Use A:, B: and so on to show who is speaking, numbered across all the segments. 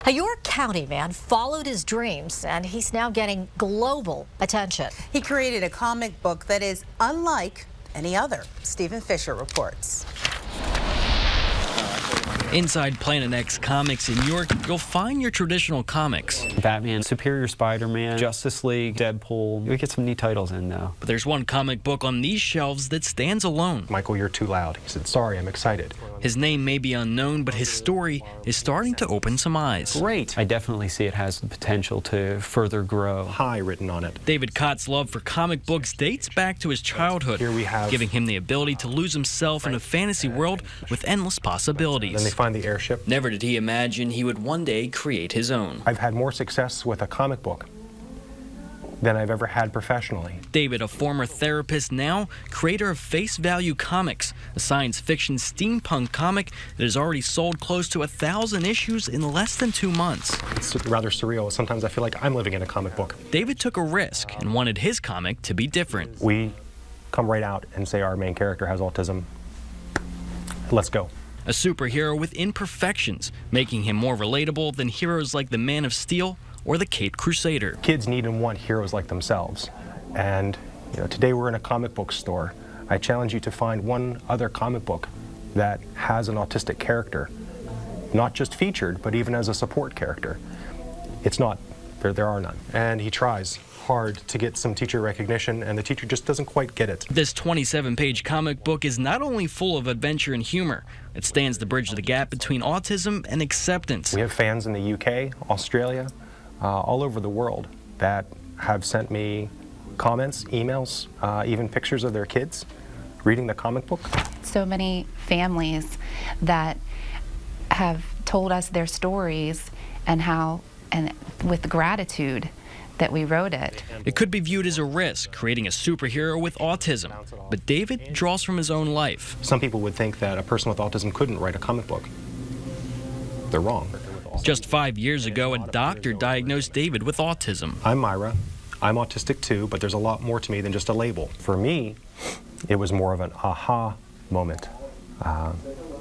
A: A York County man followed his dreams, and he's now getting global attention.
B: He created a comic book that is unlike any other. Stephen Fisher reports.
C: Inside Planet X Comics in York, you'll find your traditional comics.
D: Batman, Superior Spider-Man, Justice League, Deadpool. We get some neat titles in now.
C: But there's one comic book on these shelves that stands alone.
E: Michael, you're too loud. He said, sorry, I'm excited.
C: His name may be unknown, but his story is starting to open some eyes.
D: Great. I definitely see it has the potential to further grow.
E: Hi written on it.
C: David Cott's love for comic books dates back to his childhood,
E: Here we have
C: giving him the ability to lose himself in a fantasy world with endless possibilities.
E: Then they find the airship.
C: Never did he imagine he would one day create his own.
E: I've had more success with a comic book than I've ever had professionally.
C: David, a former therapist, now creator of Face Value Comics, a science fiction steampunk comic that has already sold close to 1,000 issues in less than 2 months.
E: It's rather surreal. Sometimes I feel like I'm living in a comic book.
C: David took a risk and wanted his comic to be different.
E: We come right out and say our main character has autism. Let's go.
C: A superhero with imperfections, making him more relatable than heroes like the Man of Steel or the Caped Crusader.
E: Kids need and want heroes like themselves. And today we're in a comic book store. I challenge you to find one other comic book that has an autistic character, not just featured, but even as a support character. It's not. There are none. And he tries hard to get some teacher recognition, and the teacher just doesn't quite get it.
C: This 27-page comic book is not only full of adventure and humor, it stands to bridge the gap between autism and acceptance.
E: We have fans in the UK, Australia, all over the world that have sent me comments, emails, even pictures of their kids reading the comic book.
F: So many families that have told us their stories and how, and with gratitude, that we wrote it.
C: It could be viewed as a risk, creating a superhero with autism, but David draws from his own life.
E: Some people would think that a person with autism couldn't write a comic book. They're wrong.
C: Just 5 years ago, a doctor diagnosed David with autism.
E: I'm Myra. I'm autistic too, but there's a lot more to me than just a label. For me, it was more of an aha moment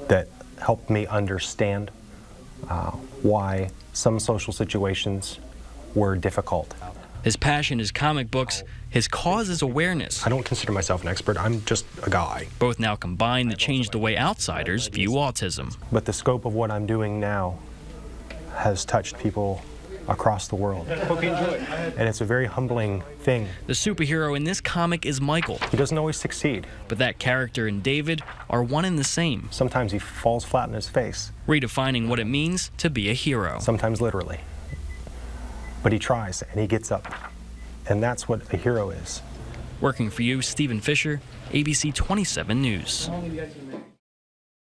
E: that helped me understand why some social situations were difficult.
C: His passion is comic books, his cause is awareness.
E: I don't consider myself an expert, I'm just a guy.
C: Both now combine to change the way outsiders view autism.
E: But the scope of what I'm doing now has touched people across the world. And it's a very humbling thing.
C: The superhero in this comic is Michael.
E: He doesn't always succeed.
C: But that character and David are one and the same.
E: Sometimes he falls flat on his face.
C: Redefining what it means to be a hero.
E: Sometimes literally. But he tries and he gets up. And that's what a hero is.
C: Working for you, Stephen Fisher, ABC 27 News.